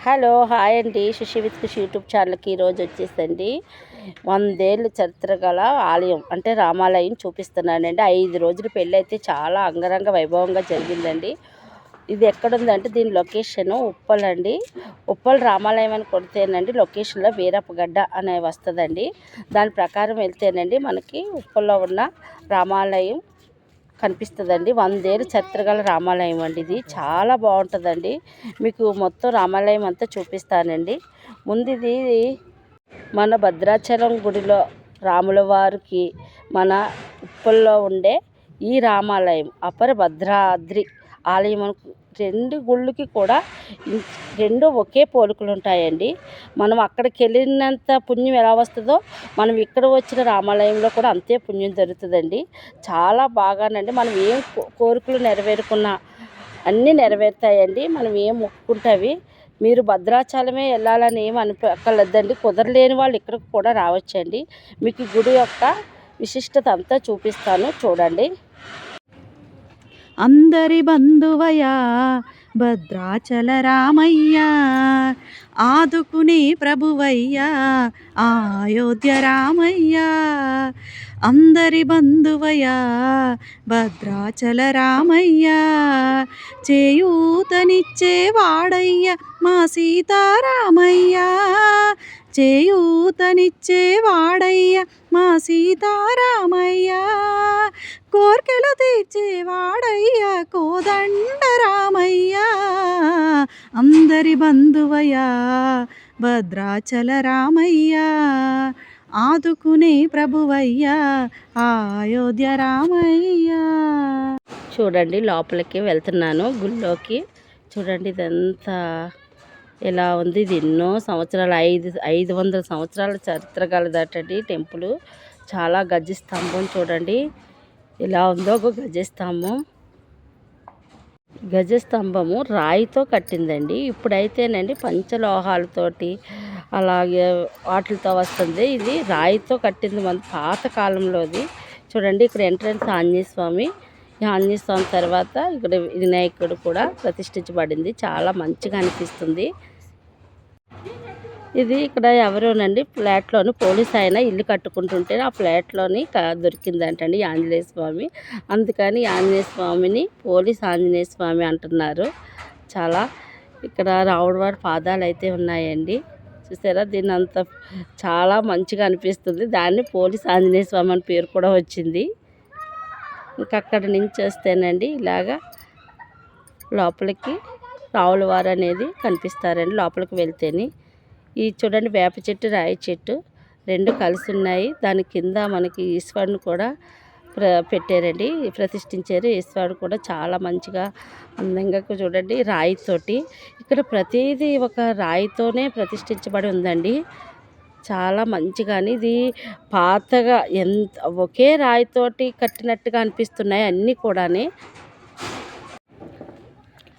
Hello hi అండి. Sushee with Kushi YouTube ఛానల్కి ఈరోజు వచ్చేసండి 100 ఏళ్ళ చరిత్ర గల ఆలయం అంటే రామాలయం చూపిస్తున్నానండి. 5 రోజులు పెళ్ళి అయితే చాలా అంగరంగ వైభవంగా జరిగిందండి. ఇది ఎక్కడుందంటే దీని లొకేషను ఉప్పల్ అండి. ఉప్పల్ రామాలయం అని కొడితేనండి లొకేషన్లో వీరప్పగడ్డ అనే వస్తుందండి. దాని ప్రకారం వెళ్తేనండి మనకి ఉప్పల్లో ఉన్న రామాలయం కనిపిస్తుందండి. 100 ఏళ్ళ చరిత్ర గల రామాలయం అండి. ఇది చాలా బాగుంటుందండి. మీకు మొత్తం రామాలయం అంతా చూపిస్తానండి. ముందు ఇది మన భద్రాచలం గుడిలో రాముల వారికి మన ఉప్పల్లో ఉండే ఈ రామాలయం అపర భద్రాద్రి ఆలయం రెండు గుళ్ళకి కూడా రెండు ఒకే పోలికలు ఉంటాయండి. మనం అక్కడికి వెళ్ళినంత పుణ్యం ఎలా వస్తుందో మనం ఇక్కడ వచ్చిన రామాలయంలో కూడా అంతే పుణ్యం జరుగుతుందండి. చాలా బాగానండి. మనం ఏం కోరికలు నెరవేరుకున్నా అన్నీ నెరవేరుతాయండి. మనం ఏం మొక్కుకుంటావి మీరు భద్రాచలమే వెళ్ళాలని ఏం అక్కర్లేదండి. కుదరలేని వాళ్ళు ఇక్కడికి కూడా రావచ్చండి. మీకు ఈ గుడి యొక్క విశిష్టత అంతా చూపిస్తాను, చూడండి. అందరి బంధువయ్యా భద్రాచల రామయ్య, ఆదుకునే ప్రభువయ్యా అయోధ్య రామయ్య. అందరి బంధువయ్యా భద్రాచల రామయ్య, చేయూతనిచ్చేవాడయ్య మా సీతారామయ్య. చేయూతనిచ్చేవాడయ్య మా సీతారామయ్య, కోర్కెలు తీర్చేవాడయ్య కోదండ రామయ్య. అందరి బంధువయ్యా భద్రాచల రామయ్య, ఆదుకునే ప్రభువయ్యా అయోధ్య రామయ్య. చూడండి లోపలికి వెళ్తున్నాను గుళ్ళోకి. చూడండి ఇదంతా ఎలా ఉంది. ఇది ఎన్నో సంవత్సరాలు 500 సంవత్సరాల చరిత్ర గలదటండి టెంపుల్. చాలా గజ స్తంభం చూడండి ఎలా ఉందో. ఒక గజస్తంభము రాయితో కట్టిందండి. ఇప్పుడైతేనండి పంచలోహాలతోటి అలాగే వాటితో వస్తుంది. ఇది రాయితో కట్టింది మన పాత కాలంలోది. చూడండి ఇక్కడ ఎంట్రన్స్ ఆంజనేయ స్వామి. ఈ ఆంజనేయ స్వామి తర్వాత ఇక్కడ వినాయకుడు కూడా ప్రతిష్ఠించబడింది. చాలా మంచిగా అనిపిస్తుంది. ఇది ఇక్కడ ఎవరోనండి ఫ్లాట్లోని పోలీస్ ఆయన ఇల్లు కట్టుకుంటుంటే ఆ ఫ్లాట్లోని దొరికిందంటండి ఆంజనేయ స్వామి. అందుకని ఆంజనేయ స్వామిని పోలీస్ ఆంజనేయ స్వామి అంటున్నారు. చాలా ఇక్కడ రావుడి వారి పాదాలు అయితే ఉన్నాయండి. చూసారా దీన్ని అంత చాలా మంచిగా అనిపిస్తుంది. దాన్ని పోలీస్ ఆంజనేయ స్వామి అని పేరు కూడా వచ్చింది. ఇంకా అక్కడి నుంచి వస్తేనండి ఇలాగా లోపలికి రావుల వారు అనేది కనిపిస్తారండి. లోపలికి వెళ్తేనే ఈ చూడండి వేప చెట్టు రాయి చెట్టు రెండు కలిసి ఉన్నాయి. దాని కింద మనకి ఈశ్వరుని కూడా పెట్టారండి, ప్రతిష్ఠించారు. ఈశ్వరుడు కూడా చాలా మంచిగా అందంగా చూడండి రాయితోటి. ఇక్కడ ప్రతిదీ ఒక రాయితోనే ప్రతిష్ఠించబడి ఉందండి. చాలా మంచిగాని ఇది పాతగా ఒకే రాయితోటి కట్టినట్టుగా అనిపిస్తున్నాయి అన్నీ కూడాని.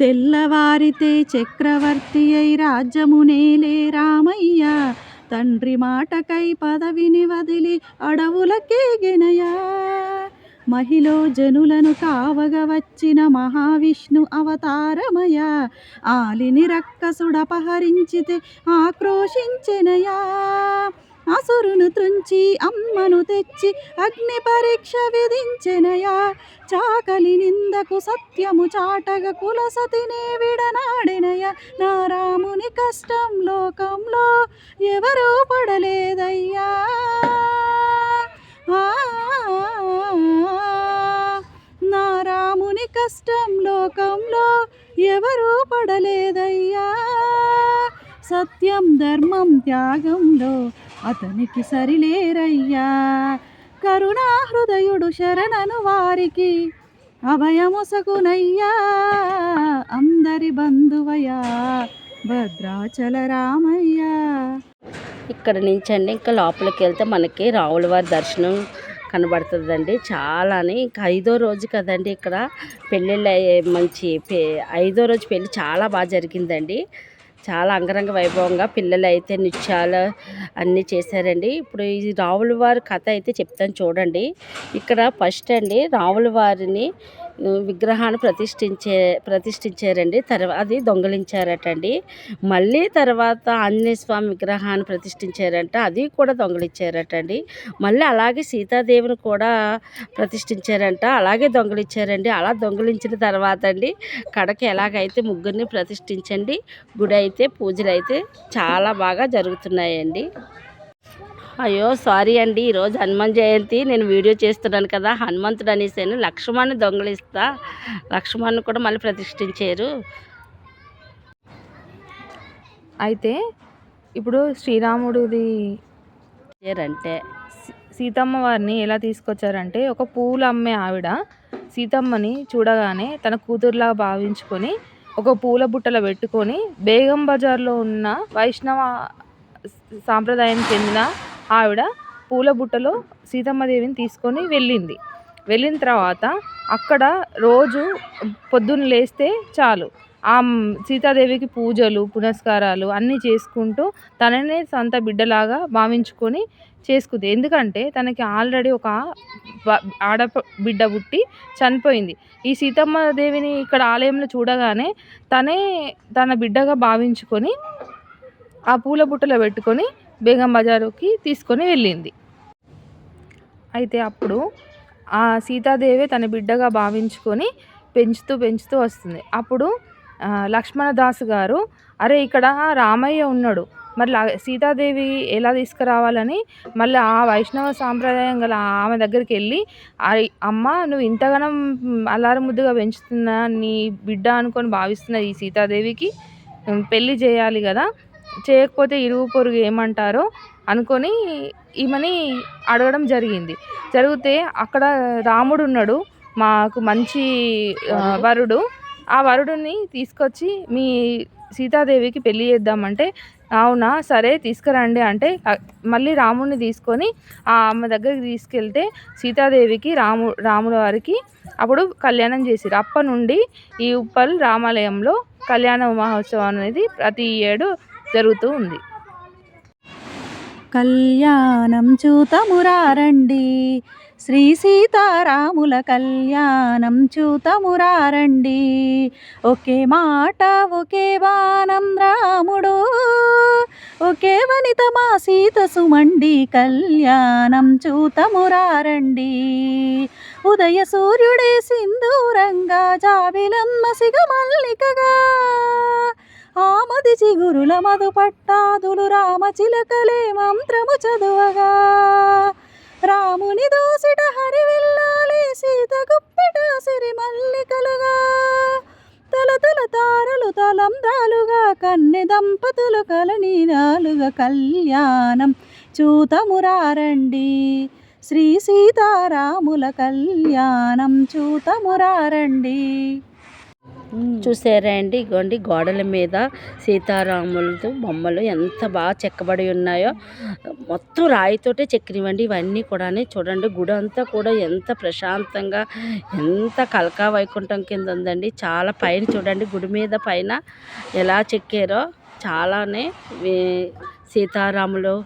తెల్లవారితే చక్రవర్తి అయి రాజ్యమునేలే రామయ్య, తండ్రి మాటకై పదవిని వదిలి అడవులకేగెనయా. మహిలో జనులను కావగ వచ్చిన మహావిష్ణు అవతారమయ, ఆలిని రక్కసుడపహరించితే ఆక్రోశించెనయా. అసురును త్రుంచి అమ్మను తెచ్చి అగ్ని పరీక్ష విధించెనయా. చాకలి నిందకు సత్యము చాటగ కులసతినే విడనాడెనయ. నా రాముని కష్టం లోకంలో ఎవరూ పడలేదయ్యా. నా రాముని కష్టం లోకంలో ఎవరూ పడలేదయ్యా. సత్యం ధర్మం త్యాగంలో అతనికి సరిలేరయ్యా. కరుణా హృదయుడు శరణను వారికి అభయమొసగునయ్యా. అందరి బంధువయ్యా భద్రాచల రామయ్య. ఇక్కడ నుంచి అండి ఇంకా లోపలికి వెళ్తే మనకి రావుల వారి దర్శనం కనబడుతుందండి. చాలాని ఇంకా 5వ రోజు కదండి ఇక్కడ పెళ్ళిళ్ళు మంచి 5వ రోజు పెళ్ళి చాలా బాగా జరిగిందండి. చాలా అంగరంగ వైభవంగా పిల్లలు అయితే నృత్యాలు అన్నీ చేశారండి. ఇప్పుడు ఈ రావుల వారి కథ అయితే చెప్తాను చూడండి. ఇక్కడ ఫస్ట్ అండి రావుల వారిని విగ్రహాన్ని ప్రతిష్ఠించారండి. అది దొంగిలించారటండి. మళ్ళీ తర్వాత ఆంజనేయ స్వామి విగ్రహాన్ని ప్రతిష్ఠించారంట, అది కూడా దొంగిలించారటండి. మళ్ళీ అలాగే సీతాదేవిని కూడా ప్రతిష్ఠించారంట, అలాగే దొంగిలించారండి. అలా దొంగిలించిన తర్వాత అండి కడకి ఎలాగైతే ముగ్గురిని ప్రతిష్ఠించండి, గుడి అయితే పూజలు అయితే చాలా బాగా జరుగుతున్నాయండి. అయ్యో సారీ అండి, ఈరోజు హనుమాన్ జయంతి, నేను వీడియో చేస్తున్నాను కదా, హనుమంతుడు అనేసాను. లక్ష్మణ్ని దొంగిలిస్తా, లక్ష్మణ్ని కూడా మళ్ళీ ప్రతిష్ఠించారు. అయితే ఇప్పుడు శ్రీరాముడిది అంటే సీతమ్మ వారిని ఎలా తీసుకొచ్చారంటే, ఒక పూలు అమ్మే ఆవిడ సీతమ్మని చూడగానే తన కూతురులాగా భావించుకొని ఒక పూల బుట్టలో పెట్టుకొని బేగం బజార్లో ఉన్న వైష్ణవ సాంప్రదాయానికి చెందిన ఆవిడ పూల బుట్టలో సీతమ్మదేవిని తీసుకొని వెళ్ళిన తర్వాత అక్కడ రోజు పొద్దున్న లేస్తే చాలు ఆ సీతాదేవికి పూజలు పునస్కారాలు అన్నీ చేసుకుంటూ తననే సొంత బిడ్డలాగా భావించుకొని చేసుకుంది. ఎందుకంటే తనకి ఆల్రెడీ ఒక ఆడబిడ్డ పుట్టి చనిపోయింది. ఈ సీతమ్మ దేవిని ఇక్కడ ఆలయంలో చూడగానే తనే తన బిడ్డగా భావించుకొని ఆ పూల బుట్టలో పెట్టుకొని బేగం బజారుకి తీసుకొని వెళ్ళింది. అయితే అప్పుడు ఆ సీతాదేవి తన బిడ్డగా భావించుకొని పెంచుతూ వస్తుంది. అప్పుడు లక్ష్మణదాస్ గారు, అరే ఇక్కడ రామయ్య ఉన్నాడు, మరి సీతాదేవి ఎలా తీసుకురావాలని మళ్ళీ ఆ వైష్ణవ సాంప్రదాయం గల ఆమె దగ్గరికి వెళ్ళి, అమ్మ నువ్వు ఇంతగానం అల్లారు ముద్దుగా పెంచుతున్నా నీ బిడ్డ అనుకొని భావిస్తున్న ఈ సీతాదేవికి పెళ్ళి చేయాలి కదా, చేయకపోతే ఇరుగు పొరుగు ఏమంటారో అనుకొని ఈమెని అడగడం జరిగితే అక్కడ రాముడు ఉన్నాడు, మాకు మంచి వరుడు, ఆ వరుడిని తీసుకొచ్చి మీ సీతాదేవికి పెళ్ళి చేద్దామంటే, అవునా సరే తీసుకురండి అంటే మళ్ళీ రాముడిని తీసుకొని ఆమె దగ్గరికి తీసుకెళ్తే సీతాదేవికి రాముల వారికి అప్పుడు కళ్యాణం చేసిరు. అప్పటి నుండి ఈ ఉప్పల్ రామాలయంలో కళ్యాణ మహోత్సవం అనేది ప్రతి ఏడు జరుగుతూ ఉంది. కళ్యాణం చూతమురారండి, శ్రీ సీతారాముల కళ్యాణం చూతమురారండి. ఒకే మాట ఒకే బాణం రాముడు, ఒకే వనిత మా సీత సుమండి, కళ్యాణం చూతమురారండి. ఉదయ సూర్యుడే సింధూరంగా, జాబిలమ్మ సిగ మల్లికగా, ఆమది చిగురుల మధు పట్టాదులు రామచిలకలే మంత్రము చదువగా, రాముని దోసిట హరివిల్లాలే సీత గుప్పిట సిరి మల్లికలుగా, తలతల తారలు తలంబ్రాలుగా కన్నె దంపతులు కలనీనాలుగా, కళ్యాణం చూతమురారండి, శ్రీ సీతారాముల కళ్యాణం చూతమురారండి. చూసారా అండి, ఇగోండి గోడల మీద సీతారాములతో బొమ్మలు ఎంత బాగా చెక్కబడి ఉన్నాయో, మొత్తం రాయితోటే చెక్కినవండి ఇవన్నీ కూడా. చూడండి గుడి అంతా కూడా ఎంత ప్రశాంతంగా, ఎంత కలకా వైకుంఠం కింద ఉందండి. చాలా పైన చూడండి, గుడి మీద పైన ఎలా చాలానే సీతారాములు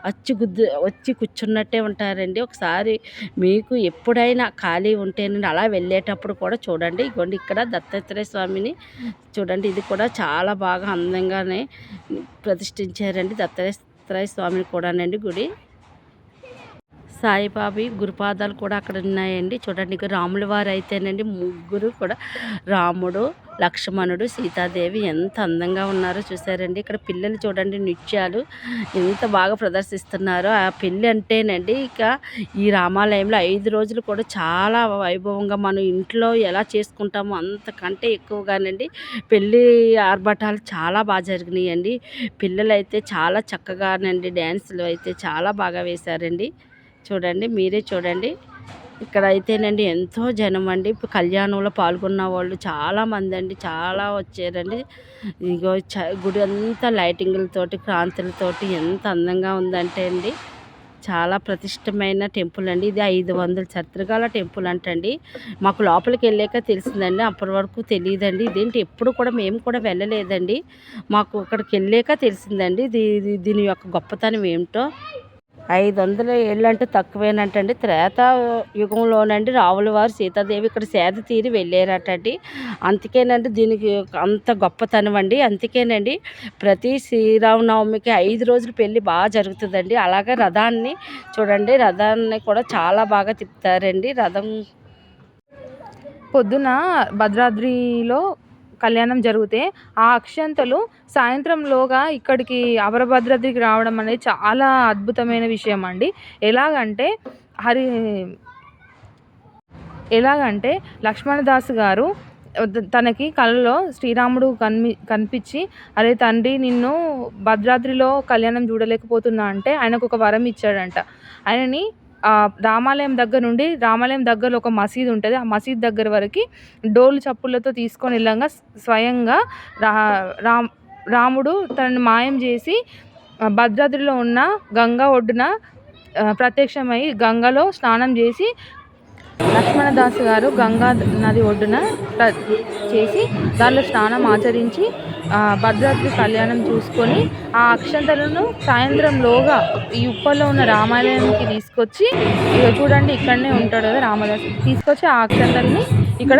వచ్చి కూర్చున్నట్టే ఉంటారండి. ఒకసారి మీకు ఎప్పుడైనా ఖాళీ ఉంటేనండి అలా వెళ్ళేటప్పుడు కూడా చూడండి. ఇగోండి ఇక్కడ దత్తాత్రేయ స్వామిని చూడండి, ఇది కూడా చాలా బాగా అందంగానే ప్రతిష్ఠించారండి దత్తాత్రేయ స్వామిని కూడానండి. గుడి సాయిబాబా గురుపాదాలు కూడా అక్కడ ఉన్నాయండి. చూడండి ఇక రాముల వారు అయితేనండి ముగ్గురు కూడా, రాముడు లక్ష్మణుడు సీతాదేవి ఎంత అందంగా ఉన్నారో చూసారండి. ఇక్కడ పిల్లలు చూడండి నృత్యాలు ఎంత బాగా ప్రదర్శిస్తున్నారో. ఆ పెళ్ళి అంటేనండి ఇక ఈ రామాలయంలో 5 రోజులు కూడా చాలా వైభవంగా మనం ఇంట్లో ఎలా చేసుకుంటామో అంతకంటే ఎక్కువగానండి పెళ్ళి ఆర్భాటాలు చాలా బాగా జరిగినాయండి. పిల్లలు అయితే చాలా చక్కగానండి డ్యాన్సులు అయితే చాలా బాగా వేశారండి. చూడండి మీరే చూడండి, ఇక్కడ అయితేనండి ఎంతో జనం అండి. ఇప్పుడు కళ్యాణంలో పాల్గొన్న వాళ్ళు చాలామంది అండి, చాలా వచ్చారండి. ఇగో గుడి అంతా లైటింగులతోటి క్రాంతులతోటి ఎంత అందంగా ఉందంటే అండి, చాలా ప్రతిష్టమైన టెంపుల్ అండి. ఇది 500 చరిత్రగల టెంపుల్ అంటండి. మాకు లోపలికి వెళ్ళాక తెలిసిందండి, అప్పటి వరకు తెలియదండి. ఇదేంటి ఎప్పుడు కూడా మేము కూడా వెళ్ళలేదండి, మాకు అక్కడికి వెళ్ళాక తెలిసిందండి దీని యొక్క గొప్పతనం ఏమిటో. 500 ఏళ్ళు అంటే తక్కువేనంటండి. త్రేతా యుగంలోనండి రాముల వారు సీతాదేవి ఇక్కడ సేద తీరి వెళ్ళారటండి. అందుకేనండి దీనికి అంత గొప్పతనం అండి. అందుకేనండి ప్రతి శ్రీరామనవమికి 5 రోజులు పెళ్ళి బాగా జరుగుతుందండి. అలాగే రథాన్ని చూడండి, రథాన్ని కూడా చాలా బాగా తిప్పుతారండి. రథం పొద్దున భద్రాద్రిలో కళ్యాణం జరిగితే ఆ అక్షంతలు సాయంత్రంలోగా ఇక్కడికి అమరభద్రాద్రికి రావడం అనేది చాలా అద్భుతమైన విషయం అండి. ఎలాగంటే హరి ఎలాగంటే లక్ష్మణదాస్ గారు తనకి కలలో శ్రీరాముడు కనిపించి, అరే తండ్రి నిన్ను భద్రాద్రిలో కళ్యాణం చూడలేకపోతున్నా అంటే ఆయనకు ఒక వరం ఇచ్చాడంట. ఆయనని రామాలయం దగ్గర నుండి, రామాలయం దగ్గరలో ఒక మసీదు ఉంటుంది, ఆ మసీద్ దగ్గర వరకు డోలు చప్పులతో తీసుకొని వెళ్ళంగా స్వయంగా రాముడు తనని మాయం చేసి భద్రాద్రిలో ఉన్న గంగా ఒడ్డున ప్రత్యక్షమై గంగలో స్నానం చేసి లక్ష్మణదాస్ గారు గంగా నది ఒడ్డున చేసి దానిలో స్నానం ఆచరించి భద్రాద్రి కళ్యాణం చూసుకొని ఆ అక్షంతలను సాయంత్రంలోగా ఈ ఉప్పల్లో ఉన్న రామాలయానికి తీసుకొచ్చి, ఇక చూడండి ఇక్కడనే ఉంటాడు కదా రామదాస్, తీసుకొచ్చి ఆ అక్షంతల్ని ఇక్కడ